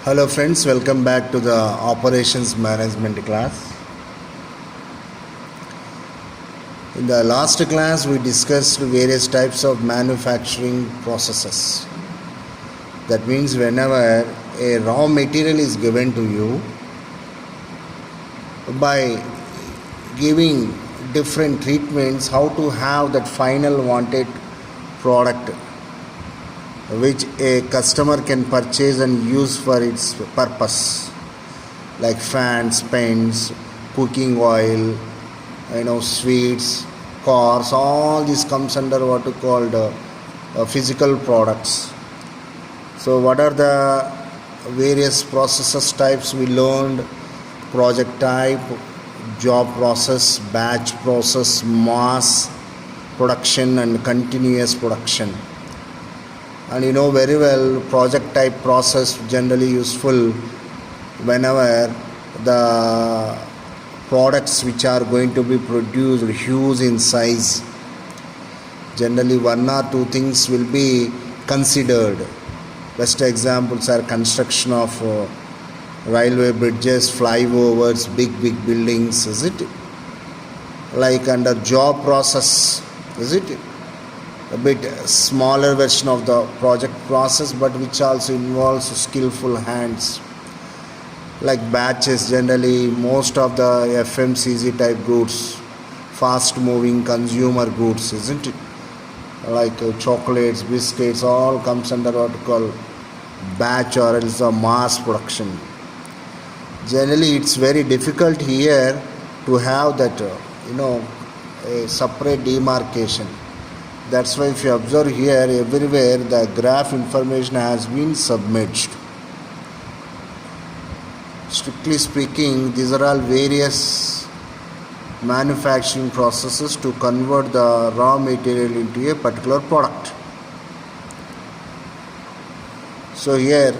Hello friends, welcome back to the operations management class. In the last class we discussed various types of manufacturing processes. That means whenever a raw material is given to you, by giving different treatments, how to have that final wanted product which a customer can purchase and use for its purpose, like fans, pens, cooking oil, sweets, cars. All this comes under what we call the physical products. So what are the various processes types we learned? Project type, job process, batch process, mass production and continuous production. And you know very well, project type process generally useful whenever the products which are going to be produced huge in size. Generally one or two things will be considered. Best examples are construction of railway bridges, flyovers, big buildings, is it? Like under job process, is it? A bit smaller version of the project process, but which also involves skillful hands. Like batches, generally most of the FMCG type goods, fast moving consumer goods, isn't it? Like chocolates, biscuits, all comes under what we call batch or else a mass production. Generally it's very difficult here to have that a separate demarcation. That's why if you observe here, everywhere the graph information has been submerged. Strictly speaking, these are all various manufacturing processes to convert the raw material into a particular product. So here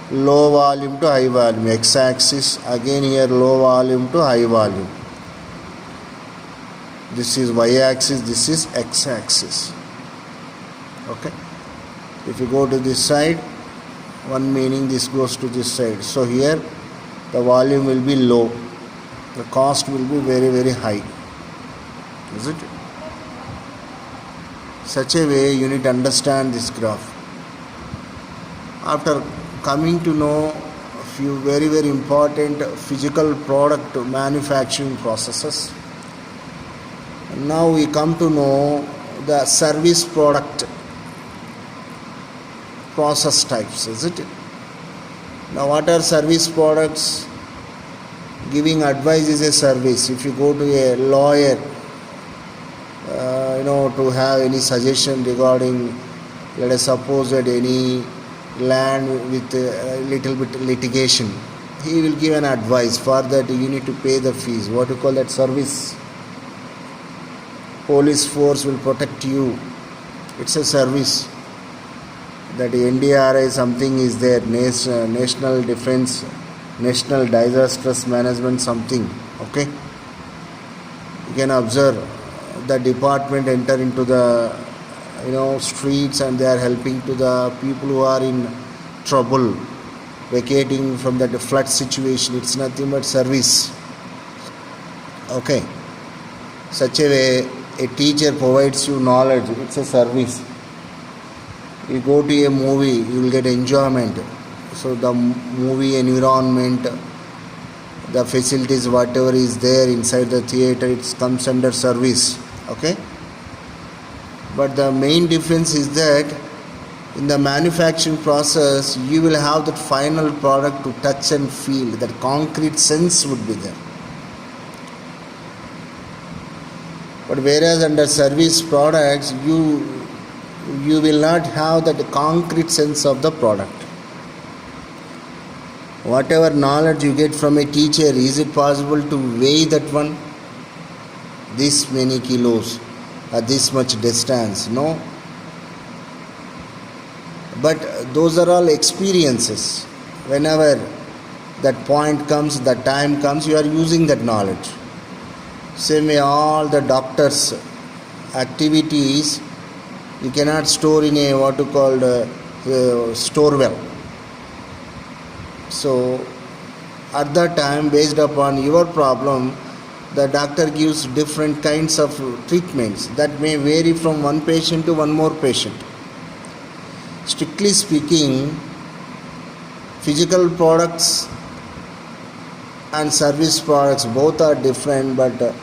low volume to high volume, x-axis, again here low volume to high volume. This is y-axis, this is x-axis. Okay. If you go to this side, one meaning this goes to this side. So here the volume will be low. The cost will be very high. Is it? Such a way you need to understand this graph. After coming to know a few very important physical product manufacturing processes, now we come to know the service product process types, is it? Now what are service products? Giving advice is a service. If you go to a lawyer to have any suggestion regarding, let us suppose that any land with a little bit litigation, he will give an advice. For that you need to pay the fees. What do you call that? Service. Police force will protect you. It's a service. That NDRI something is there, National Defense, National Disasters Management something. Okay. You can observe the department enter into the streets and they are helping to the people who are in trouble, vacating from the flood situation. It's nothing but service. Okay. Such a way a teacher provides you knowledge. It's a service. You go to a movie, you will get enjoyment. So the movie environment, the facilities, whatever is there inside the theater, it comes under service. Okay. But the main difference is that in the manufacturing process, you will have that final product to touch and feel. That concrete sense would be there. But whereas under service products, you will not have that concrete sense of the product. Whatever knowledge you get from a teacher, is it possible to weigh that one? This many kilos, at this much distance? No. But those are all experiences. Whenever that point comes, that time comes, you are using that knowledge. Same way all the doctors' activities you cannot store in a what you call store well. So at that time, based upon your problem, the doctor gives different kinds of treatments that may vary from one patient to one more patient. Strictly speaking, physical products and service products both are different, but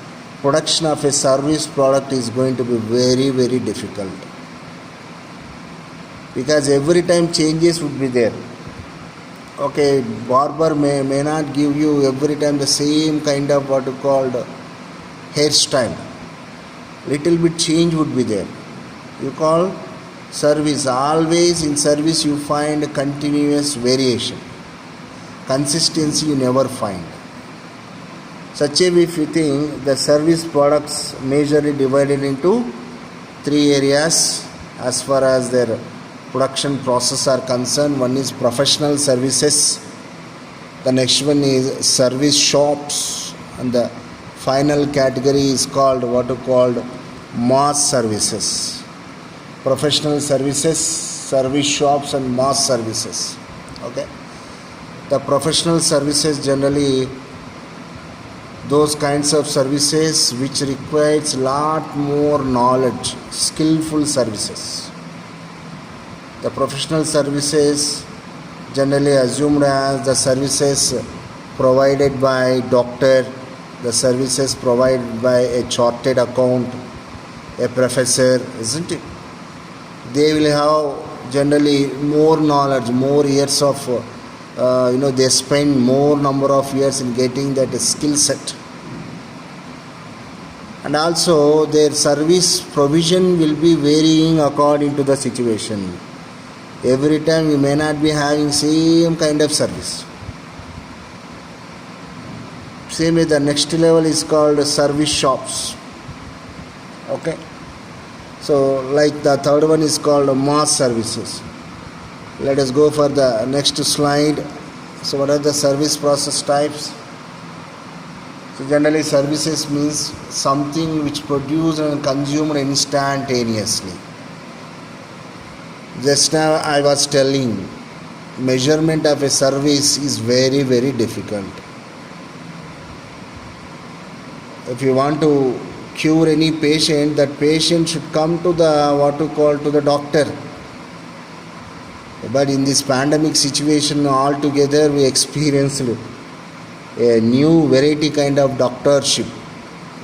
production of a service product is going to be very, very difficult, because every time changes would be there. Okay, barber may not give you every time the same kind of what you called hairstyle. Little bit change would be there. You call service. Always in service you find continuous variation. Consistency you never find. Such a way, if you think, the service products majorly divided into three areas as far as their production process are concerned. One is professional services, the next one is service shops, and the final category is called what are called mass services. Professional services, service shops, and mass services. Okay, the professional services generally those kinds of services which requires lot more knowledge, skillful services. The professional services generally assumed as the services provided by doctor, the services provided by a chartered account, a professor, isn't it? They will have generally more knowledge, more years of, they spend more number of years in getting that skill set. And also their service provision will be varying according to the situation. Every time you may not be having same kind of service. Same way, the next level is called service shops. Okay. So like the third one is called mass services. Let us go for the next slide. So what are the service process types? So generally services means something which produced and consumed instantaneously. Just now I was telling, measurement of a service is very, very difficult. If you want to cure any patient, that patient should come to the doctor. But in this pandemic situation altogether, we experienced a new variety kind of doctorship.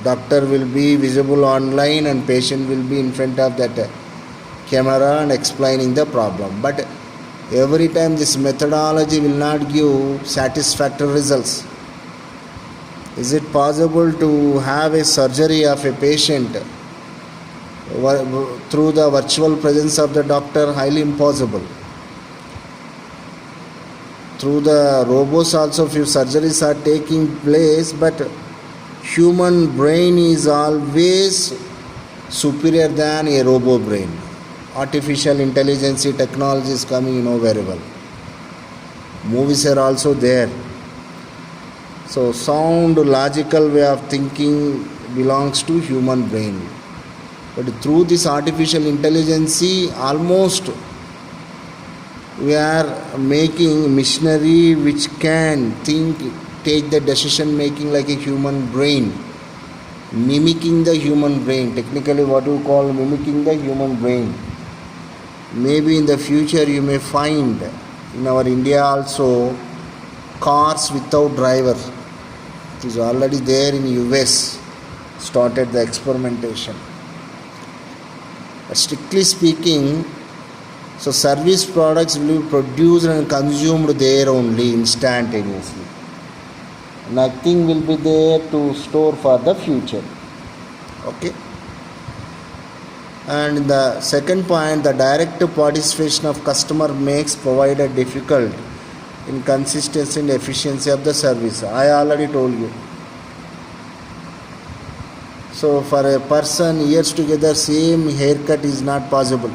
Doctor will be visible online and patient will be in front of that camera and explaining the problem. But every time this methodology will not give satisfactory results. Is it possible to have a surgery of a patient through the virtual presence of the doctor? Highly impossible. Through the robots also few surgeries are taking place, but human brain is always superior than a robo brain. Artificial intelligence technology is coming, very well. Movies are also there. So sound logical way of thinking belongs to human brain. But through this artificial intelligence, almost we are making machinery which can think, take the decision making like a human brain, mimicking the human brain. Technically what we call mimicking the human brain. Maybe in the future you may find in our India also cars without driver. It is already there in US, started the experimentation. But strictly speaking, so service products will be produced and consumed there only instantaneously. Nothing will be there to store for the future. Okay. And the second point, the direct participation of customer makes provider difficult in consistency and efficiency of the service. I already told you. So for a person years together, same haircut is not possible.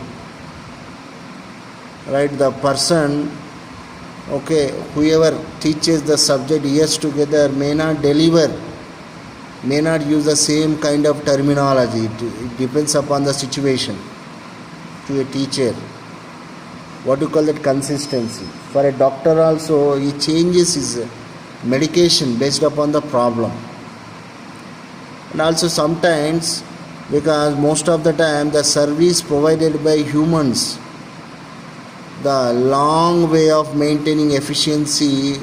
Right? The person, whoever teaches the subject years together may not deliver, may not use the same kind of terminology. It depends upon the situation to a teacher. what you call that consistency. For a doctor also, he changes his medication based upon the problem. And also sometimes, because most of the time the service provided by humans, the long way of maintaining efficiency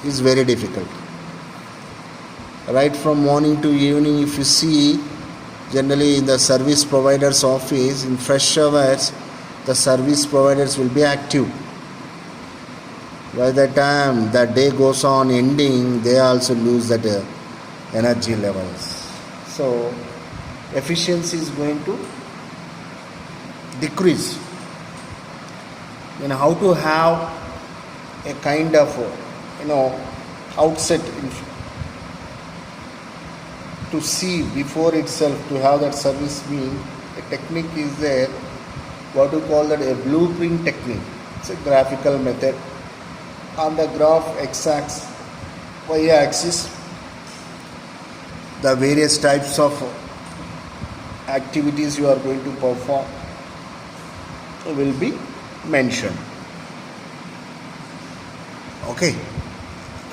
is very difficult. Right from morning to evening, if you see, generally in the service provider's office, in fresh hours, the service providers will be active. By the time the day goes on ending, they also lose that energy levels. So efficiency is going to decrease. How to have a kind of outset to see before itself, to have that service being, a technique is there, what you call that a blueprint technique. It's a graphical method. On the graph x-axis, y-axis, the various types of activities you are going to perform will be mentioned. Okay,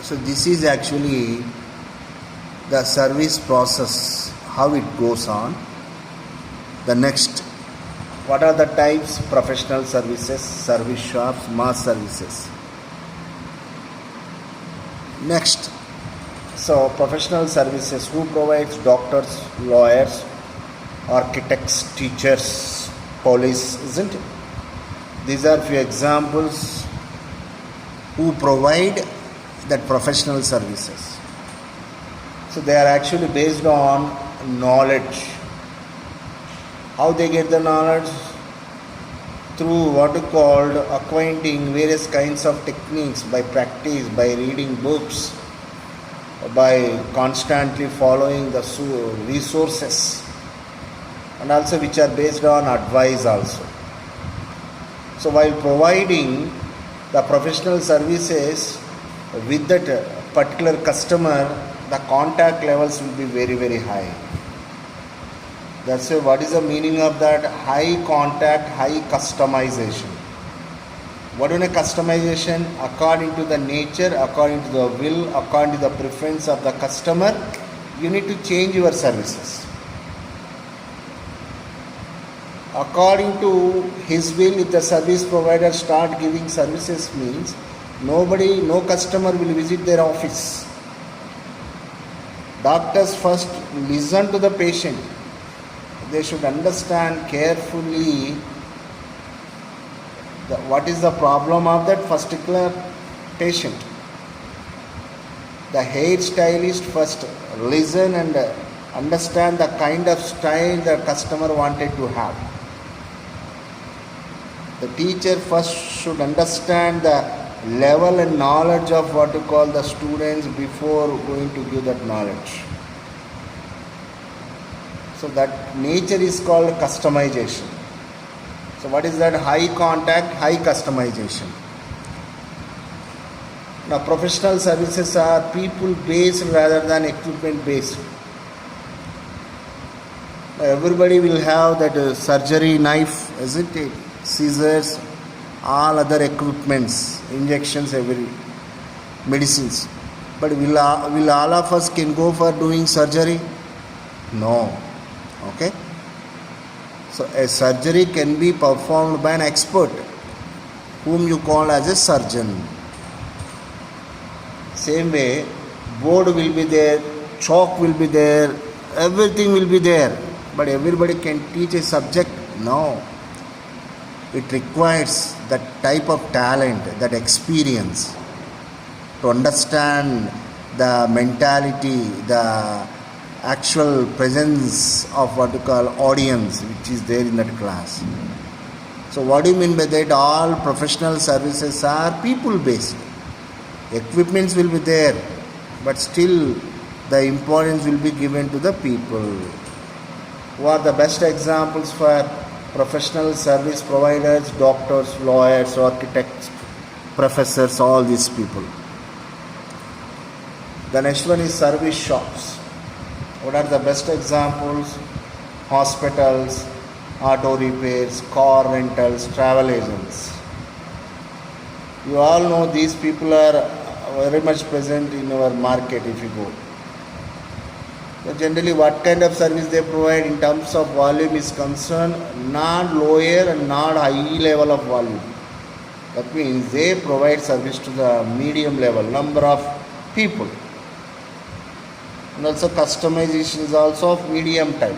so this is actually the service process, how it goes on. The next, what are the types? Professional services, service shops, mass services. Next, so professional services, who provides? Doctors, lawyers, architects, teachers, police, isn't it? These are few examples who provide that professional services. So they are actually based on knowledge. How they get the knowledge? Through what is called acquainting various kinds of techniques, by practice, by reading books, by constantly following the resources, and also which are based on advice also. So while providing the professional services with that particular customer, the contact levels will be very, very high. That's why, what is the meaning of that? High contact, high customization. What is a customization? According to the nature, according to the will, according to the preference of the customer, you need to change your services. According to his will, if the service provider start giving services, means no customer will visit their office. Doctors first listen to the patient. They should understand carefully what is the problem of that particular patient. The hairstylist first listen and understand the kind of style the customer wanted to have. The teacher first should understand the level and knowledge of what you call the students before going to give that knowledge. So that nature is called customization. So what is that? High contact, high customization. Now professional services are people based rather than equipment based. Everybody will have that surgery knife, isn't it? Scissors, all other equipments, injections, medicines. But will all of us can go for doing surgery? No. Okay. So a surgery can be performed by an expert, whom you call as a surgeon. Same way, board will be there, chalk will be there, everything will be there. But everybody can teach a subject? No. It requires that type of talent, that experience, to understand the mentality, the actual presence of what you call audience which is there in that class. So what do you mean by that? All professional services are people based. Equipments will be there, but still the importance will be given to the people. Who are the best examples for professional service providers? Doctors, lawyers, architects, professors, all these people. The next one is service shops. What are the best examples? Hospitals, auto repairs, car rentals, travel agents. You all know these people are very much present in our market if you go. So generally what kind of service they provide in terms of volume is concerned, not lower and not high level of volume. That means they provide service to the medium level, number of people. And also customization is also of medium type.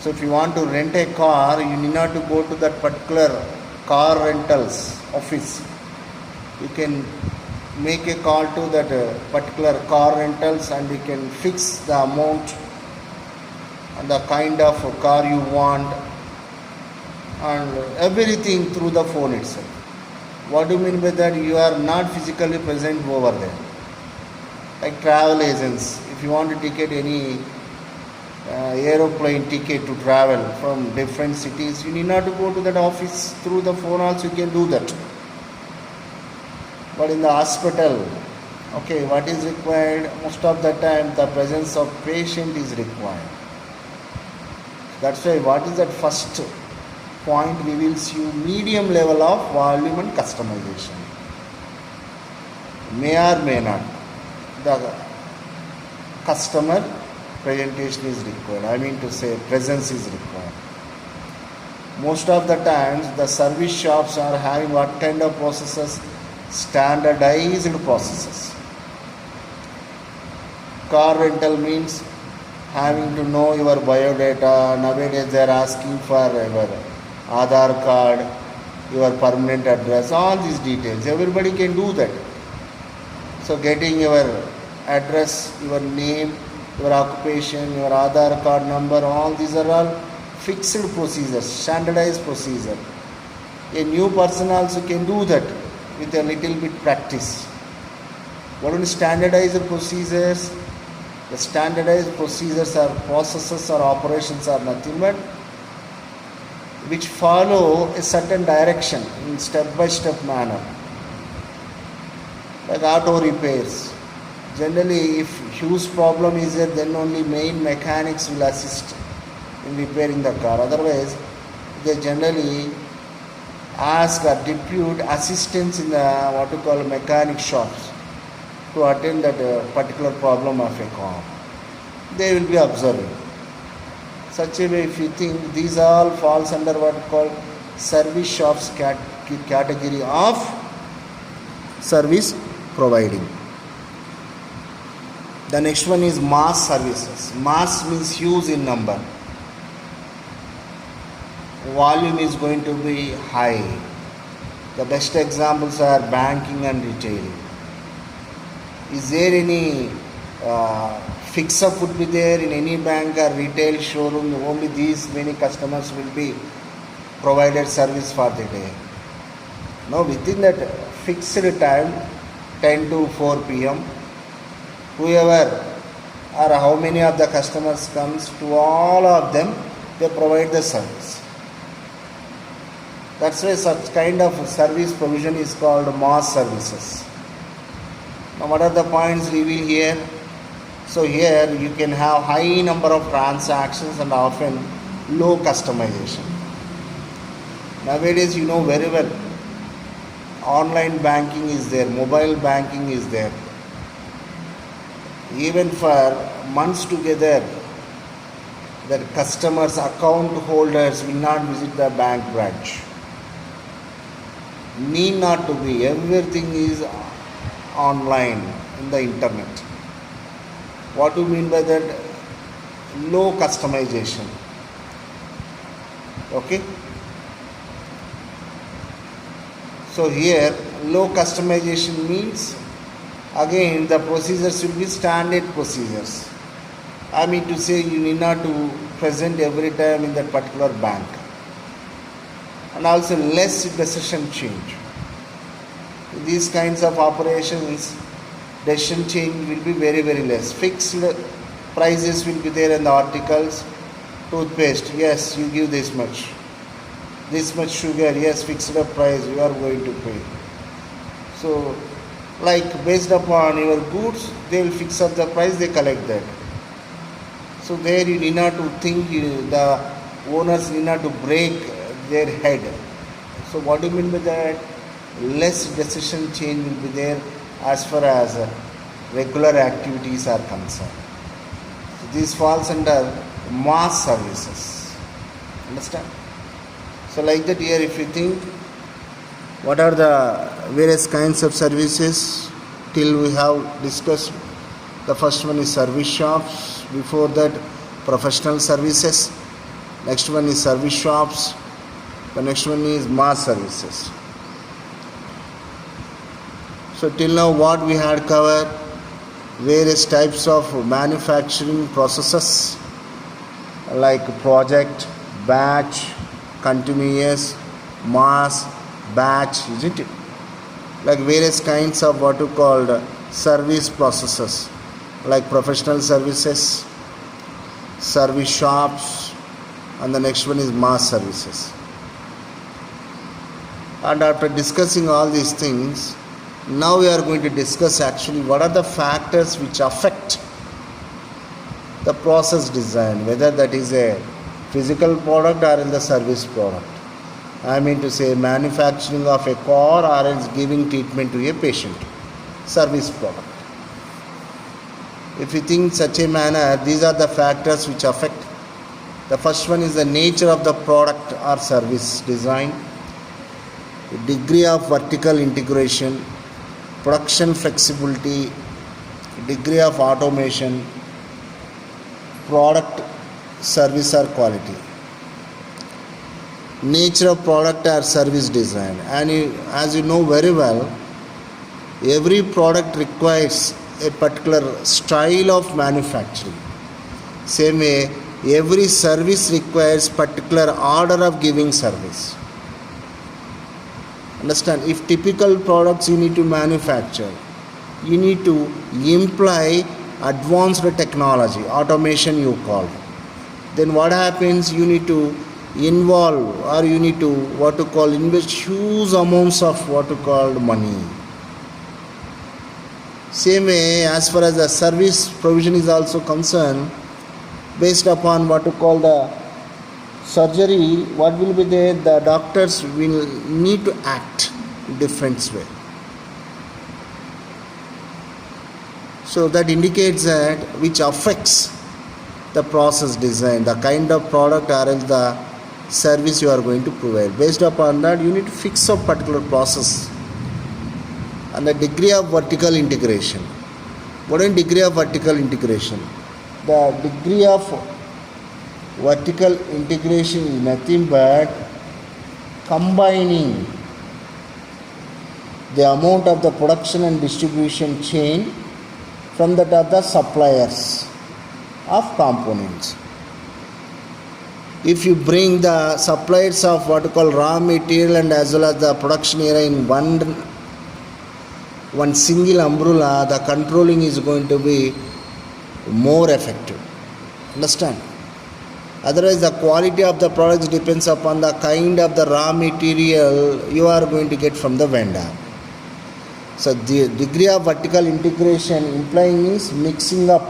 So if you want to rent a car, you need not to go to that particular car rentals office. You can make a call to that particular car rentals and you can fix the amount and the kind of car you want and everything through the phone itself. What do you mean by that? You are not physically present over there. Like travel agents, if you want to ticket any aeroplane ticket to travel from different cities, you need not to go to that office. Through the phone also you can do that. But in the hospital, okay, what is required? Most of the time the presence of patient is required. That's why what is that first point reveals you medium level of volume and customization. May or may not. The customer presentation is required. I mean to say presence is required. Most of the times the service shops are having what kind of processes? Standardized processes. Car rental means having to know your biodata. Nowadays they are asking for your Aadhaar card, your permanent address, all these details. Everybody can do that. So getting your address, your name, your occupation, your Aadhaar card number, all these are all fixed procedures, standardized procedure. A new person also can do that with a little bit practice. What are standardized procedures? The standardized procedures or processes or operations are nothing but which follow a certain direction in step-by-step manner. Like auto repairs. Generally, if huge problem is there, then only main mechanics will assist in repairing the car. Otherwise, they generally ask or depute assistance in the what you call mechanic shops to attend that particular problem of a car. They will be observing. Such a way, if you think these all falls under what called service shops category of service providing. The next one is mass services. Mass means huge in number. Volume is going to be high. The best examples are banking and retailing. Is there any fix-up would be there in any bank or retail showroom? Only these many customers will be provided service for the day. Now within that fixed time, 10 to 4 p.m., whoever or how many of the customers comes, to all of them they provide the service. That's why such kind of service provision is called mass services. Now what are the points revealed here? So here you can have high number of transactions and often low customization. Nowadays you know very well, online banking is there, mobile banking is there. Even for months together, the customers, account holders will not visit the bank branch. Need not to be. Everything is online in the internet. What do you mean by that? Low customization. Okay. So here low customization means again the procedures will be standard procedures. I mean to say you need not to present every time in that particular bank. And also less decision change. These kinds of operations, decision change will be very, very less. Fixed prices will be there in the articles. Toothpaste, yes, you give this much. This much sugar, yes, fixed price you are going to pay. So, like based upon your goods, they will fix up the price, they collect that. So there you need not to think, the owners need not to break their head. So what do you mean by that? less decision change will be there as far as regular activities are concerned. So this falls under mass services. Understand? So like that here, if you think, what are the various kinds of services till we have discussed? The first one is service shops. Before that, professional services. Next one is service shops. The next one is mass services. So till now what we had covered, various types of manufacturing processes like project, batch, continuous, mass, batch, isn't it? Like various kinds of what you called service processes like professional services, service shops, and the next one is mass services. And after discussing all these things, now we are going to discuss actually what are the factors which affect the process design, whether that is a physical product or in the service product. I mean to say manufacturing of a car or else giving treatment to a patient. Service product. If you think such a manner, these are the factors which affect. The first one is the nature of the product or service design, degree of vertical integration, production flexibility, degree of automation, product, service or quality. Nature of product or service design. And as you know very well, every product requires a particular style of manufacturing. Same way, every service requires particular order of giving service. Understand? If typical products you need to manufacture, you need to imply advanced technology, automation you call. Then what happens? You need to involve or you need to invest huge amounts of money. Same way, as far as the service provision is also concerned, based upon the surgery, what will be there? The doctors will need to act in different way. So that indicates that which affects the process design, the kind of product or else the service you are going to provide. Based upon that, you need to fix a particular process. And the degree of vertical integration. What is degree of vertical integration? The degree of vertical integration is nothing but combining the amount of the production and distribution chain from that of the suppliers of components. If you bring the suppliers of raw material and as well as the production area in one single umbrella, the controlling is going to be more effective. Understand? Otherwise, the quality of the products depends upon the kind of the raw material you are going to get from the vendor. So, the degree of vertical integration implying is mixing up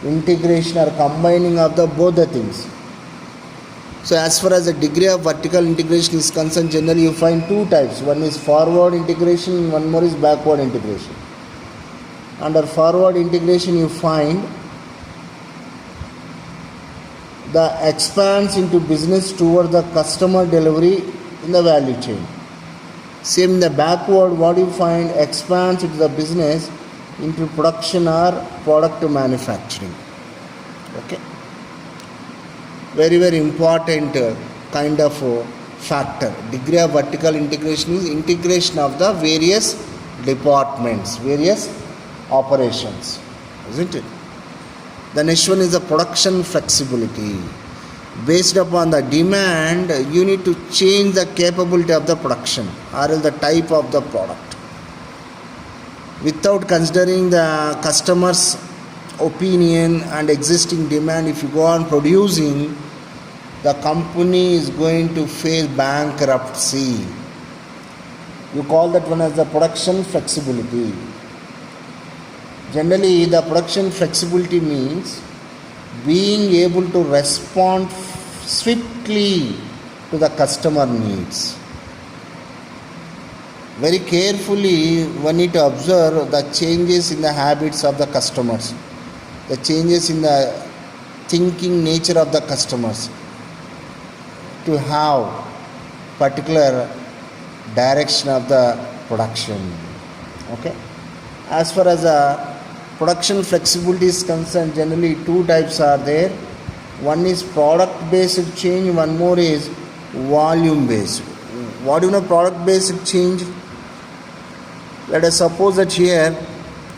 integration or combining of the both the things. So as far as the degree of vertical integration is concerned, generally you find two types. One is forward integration and one more is backward integration. Under forward integration you find the expands into business toward the customer delivery in the value chain. Same in the backward, what you find expands into the business into production or product manufacturing. Okay. Very, very important kind of factor. Degree of vertical integration is integration of the various departments, various operations, isn't it? The next one is the production flexibility. Based upon the demand, you need to change the capability of the production or the type of the product. Without considering the customer's opinion and existing demand, if you go on producing, the company is going to face bankruptcy. You call that one as the production flexibility. Generally, the production flexibility means being able to respond swiftly to the customer needs. Very carefully one need to observe the changes in the habits of the customers, the changes in the thinking nature of the customers to have particular direction of the production. Okay, as far as production flexibility is concerned, generally two types are there. One is product based change, one more is volume based. What do you know product based change? Let us suppose that here,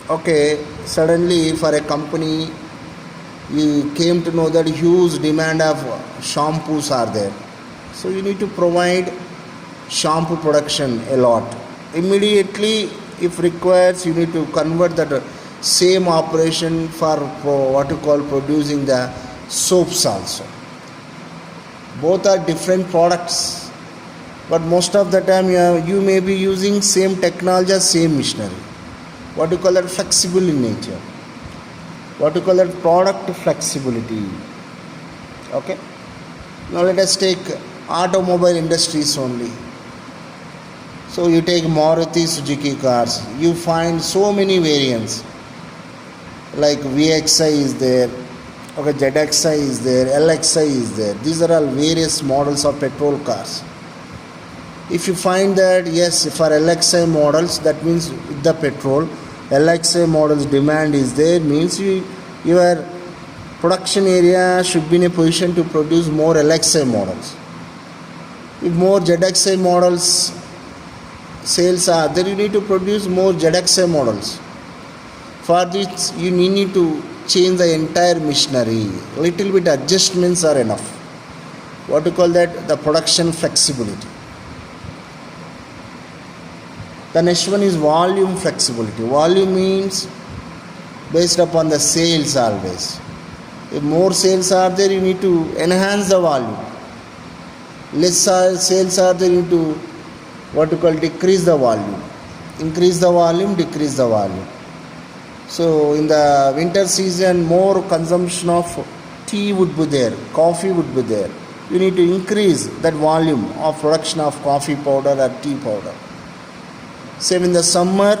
okay, suddenly for a company you came to know that huge demand of shampoos are there, so you need to provide shampoo production a lot. Immediately, if requires, you need to convert that same operation for what you call producing the soaps also. Both are different products, but most of the time you may be using same technology or same machinery. What you call that flexible in nature. What you call that product flexibility. Okay. Now let us take automobile industries only. So you take Maruti Suzuki cars, you find so many variants, like VXI is there, okay, ZXI is there, LXI is there. These are all various models of petrol cars. If you find that yes, for LXI models, that means with the petrol, LXI models demand is there, means your production area should be in a position to produce more LXI models. If more ZXI models sales are there, you need to produce more ZXI models. For this, you need to change the entire machinery. Little bit adjustments are enough. What you call that? The production flexibility. The next one is volume flexibility. Volume means based upon the sales always. If more sales are there, you need to enhance the volume. Less sales are there, you need to what you call decrease the volume. Increase the volume, decrease the volume. So in the winter season, more consumption of tea would be there, coffee would be there. You need to increase that volume of production of coffee powder or tea powder. Same in the summer,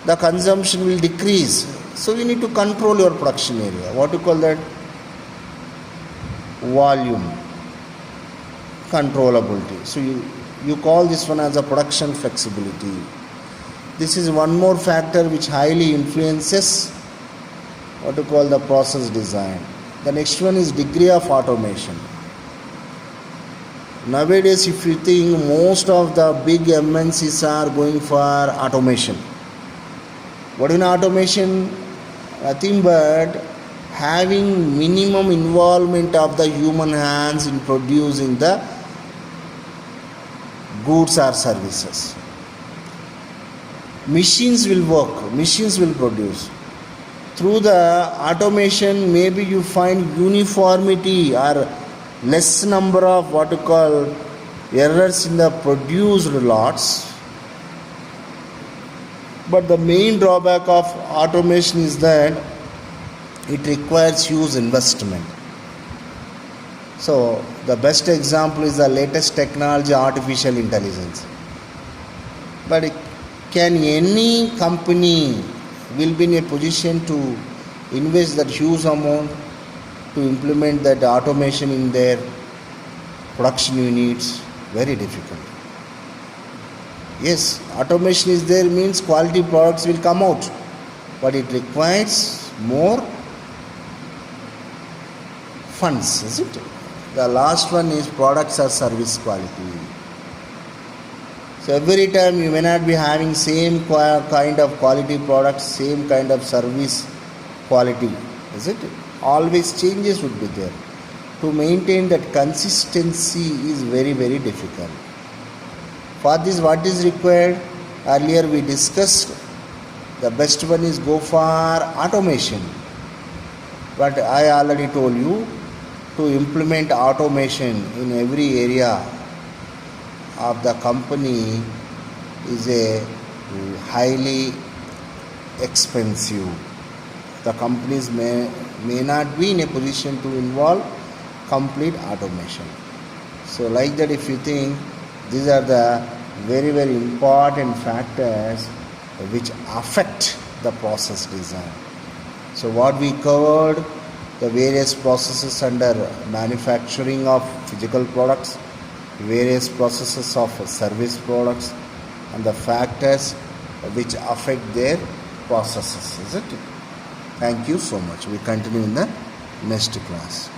the consumption will decrease. So you need to control your production area. What you call that? Volume controllability. So you call this one as a production flexibility. This is one more factor which highly influences what you call the process design. The next one is degree of automation. Nowadays, if you think, most of the big MNCs are going for automation. What is automation? Nothing but having minimum involvement of the human hands in producing the goods or services. Machines will work, machines will produce. Through the automation, maybe you find uniformity or less number of what you call errors in the produced lots. But the main drawback of automation is that it requires huge investment. So the best example is the latest technology, artificial intelligence. But can any company will be in a position to invest that huge amount to implement that automation in their production units? Very difficult. Yes, automation is there means quality products will come out, but it requires more funds, is it? The last one is products or service quality. So every time you may not be having same kind of quality products, same kind of service quality, is it? Always changes would be there. To maintain that consistency is very, very difficult. For this, what is required? Earlier we discussed, the best one is go for automation. But I already told you, to implement automation in every area of the company is a highly expensive. The companies may not be in a position to involve complete automation. So like that, if you think, these are the very very important factors which affect the process design. So what we covered, the various processes under manufacturing of physical products, various processes of service products, and the factors which affect their processes, isn't it? Thank you so much. We continue in the next class.